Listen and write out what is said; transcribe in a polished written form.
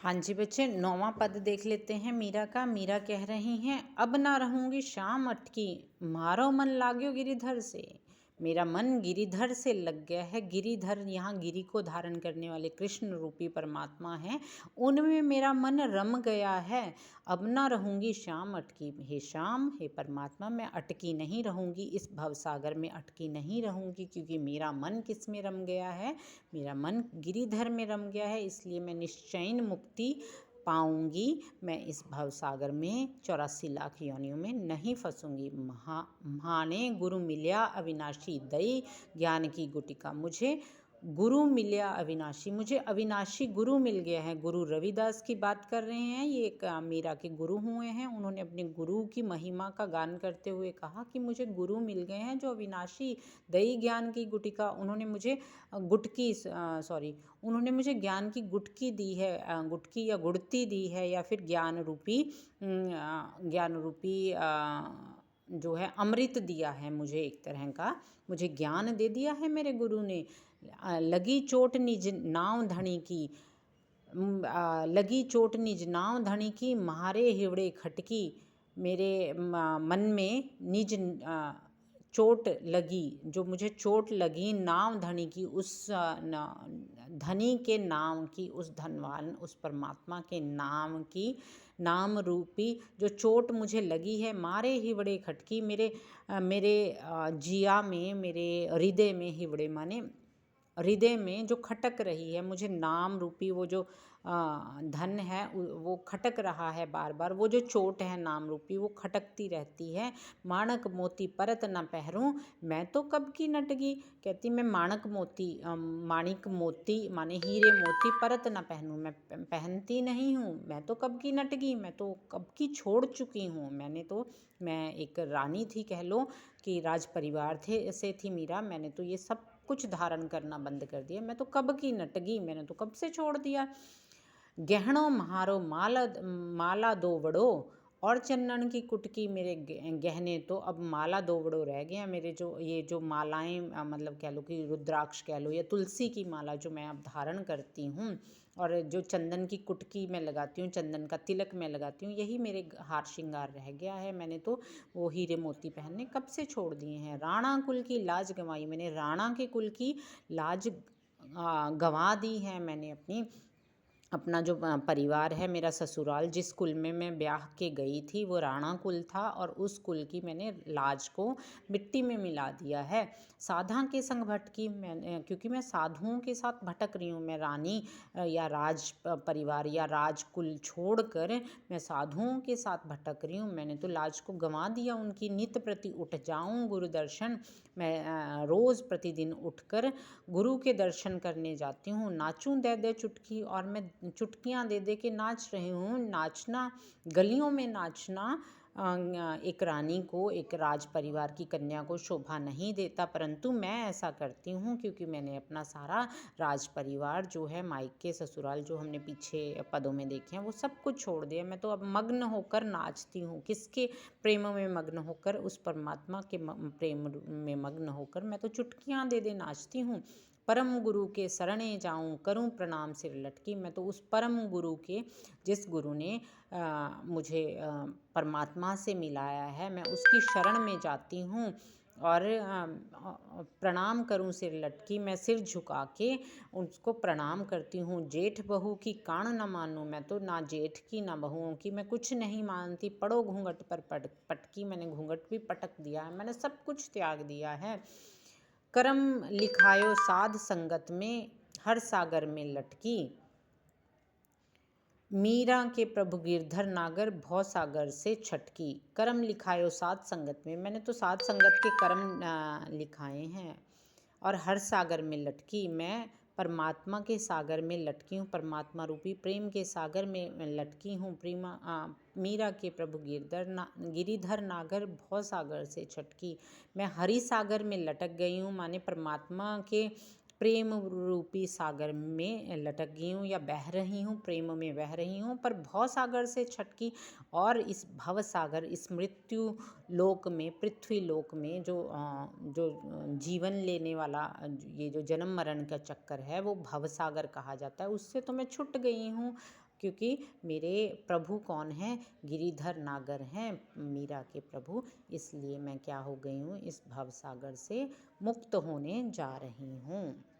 हाँ जी बच्चे, 9वां पद देख लेते हैं मीरा का। मीरा कह रही हैं, अब ना रहूंगी शाम अटकी, मारो मन लाग्यो गिरिधर से। मेरा मन गिरिधर से लग गया है। गिरिधर यहाँ गिरि को धारण करने वाले कृष्ण रूपी परमात्मा हैं, उनमें मेरा मन रम गया है। अब ना रहूंगी शाम अटकी, हे श्याम, हे परमात्मा, मैं अटकी नहीं रहूंगी, इस भवसागर में अटकी नहीं रहूंगी, क्योंकि मेरा मन किस में रम गया है? मेरा मन गिरिधर में रम गया है। इसलिए मैं निश्चयन मुक्ति पाऊंगी। मैं इस भवसागर में 84 लाख योनियों में नहीं फंसूंगी। महाने गुरु मिल्या अविनाशी दई ज्ञान की गुटिका। मुझे गुरु मिल्या अविनाशी, मुझे अविनाशी गुरु मिल गया है। गुरु रविदास की बात कर रहे हैं, ये एक मीरा के गुरु हुए हैं। उन्होंने अपने गुरु की महिमा का गान करते हुए कहा कि मुझे गुरु मिल गए हैं जो अविनाशी दई ज्ञान की गुटिका। उन्होंने मुझे उन्होंने मुझे ज्ञान की गुटकी दी है, गुटकी या गुड़ती दी है, या फिर ज्ञान रूपी जो है अमृत दिया है मुझे, एक तरह का मुझे ज्ञान दे दिया है मेरे गुरु ने। लगी चोट निज नाव धनी की, लगी चोट निज नाव धनी की, मारे हिवड़े खटकी। मेरे मन में निज चोट लगी, जो मुझे चोट लगी नाव धनी की, उस धनी के नाम की, उस धनवान, उस परमात्मा के नाम की, नाम रूपी जो चोट मुझे लगी है। मारे हिवड़े खटकी, मेरे जिया में, मेरे हृदय में, हिवड़े माने हृदय में जो खटक रही है, मुझे नाम रूपी वो जो धन है वो खटक रहा है बार बार। वो जो चोट है नाम रूपी वो खटकती रहती है। माणक मोती परत न पहरूं, मैं तो कब की नटगी। कहती मैं माणक मोती, माणिक मोती माने हीरे मोती, परत न पहनूं, मैं पहनती नहीं हूँ। मैं तो कब की नटगी, मैं तो कब की छोड़ चुकी हूँ। मैं एक रानी थी, कह लो कि राज परिवार से थी मीरा। मैंने तो ये सब कुछ धारण करना बंद कर दिया। मैं तो कब की नटगी, मैंने तो कब से छोड़ दिया। गहनों म्हारो माला दो बड़ो, और चंदन की कुटकी। मेरे गहने तो अब माला दो बड़ो रह गए हैं। मेरे जो मालाएं, मतलब कह लो कि रुद्राक्ष कह लो या तुलसी की माला जो मैं अब धारण करती हूँ, और जो चंदन की कुटकी मैं लगाती हूँ, चंदन का तिलक मैं लगाती हूँ, यही मेरे हार श्रृंगार रह गया है। मैंने तो वो हीरे मोती पहनने कब से छोड़ दिए हैं। राणा कुल की लाज गंवाई, मैंने राणा के कुल की लाज गंवा दी है। मैंने अपना जो परिवार है, मेरा ससुराल, जिस कुल में मैं ब्याह के गई थी वो राणा कुल था, और उस कुल की मैंने लाज को मिट्टी में मिला दिया है। साधा के संग भटकी, मैंने, क्योंकि मैं साधुओं के साथ भटक रही हूँ। मैं रानी या राज परिवार या राज कुल छोड़कर मैं साधुओं के साथ भटक रही हूँ। मैंने तो लाज को गंवा दिया उनकी। नित्य प्रति उठ जाऊँ गुरु दर्शन, मैं रोज़ प्रतिदिन उठकर गुरु के दर्शन करने जाती हूँ। नाचूं दे दे चुटकी, और मैं चुटकियाँ दे दे के नाच रही हूँ। नाचना, गलियों में नाचना एक रानी को, एक राज परिवार की कन्या को शोभा नहीं देता, परंतु मैं ऐसा करती हूँ क्योंकि मैंने अपना सारा राज परिवार जो है, मायके ससुराल जो हमने पीछे पदों में देखे हैं, वो सब कुछ छोड़ दिया। मैं तो अब मग्न होकर नाचती हूँ। किसके प्रेम में मग्न होकर? उस परमात्मा के प्रेम में मग्न होकर मैं तो चुटकियाँ दे दे नाचती हूँ। परम गुरु के शरणे जाऊं, करूं प्रणाम सिर लटकी। मैं तो उस परम गुरु के, जिस गुरु ने मुझे परमात्मा से मिलाया है, मैं उसकी शरण में जाती हूँ और प्रणाम करूं सिर लटकी। मैं सिर झुका के उसको प्रणाम करती हूँ। जेठ बहू की कान न मानूं, मैं तो ना जेठ की ना बहुओं की मैं कुछ नहीं मानती। पड़ो घूंघट पर पटकी, मैंने घूंघट भी पटक दिया है, मैंने सब कुछ त्याग दिया है। करम लिखायो साध संगत में, हर सागर में लटकी। मीरा के प्रभु गिरधर नागर भव सागर से छटकी। कर्म लिखायो साध संगत में, मैंने तो साध संगत के कर्म लिखाए हैं। और हर सागर में लटकी, मैं परमात्मा के सागर में लटकी हूँ, परमात्मा रूपी प्रेम के सागर में लटकी हूँ। मीरा के प्रभु गिरिधर नागर भव सागर से छटकी। मैं हरि सागर में लटक गई हूँ, माने परमात्मा के प्रेम रूपी सागर में लटक गई हूँ या बह रही हूँ, प्रेम में बह रही हूँ। पर भव सागर से छटकी, और इस भव सागर, इस मृत्यु लोक में, पृथ्वी लोक में जो जीवन लेने वाला ये जो जन्म मरण का चक्कर है, वो भव सागर कहा जाता है। उससे तो मैं छूट गई हूँ, क्योंकि मेरे प्रभु कौन हैं, गिरिधर नागर हैं मीरा के प्रभु, इसलिए मैं क्या हो गई हूँ, इस भवसागर से मुक्त होने जा रही हूँ।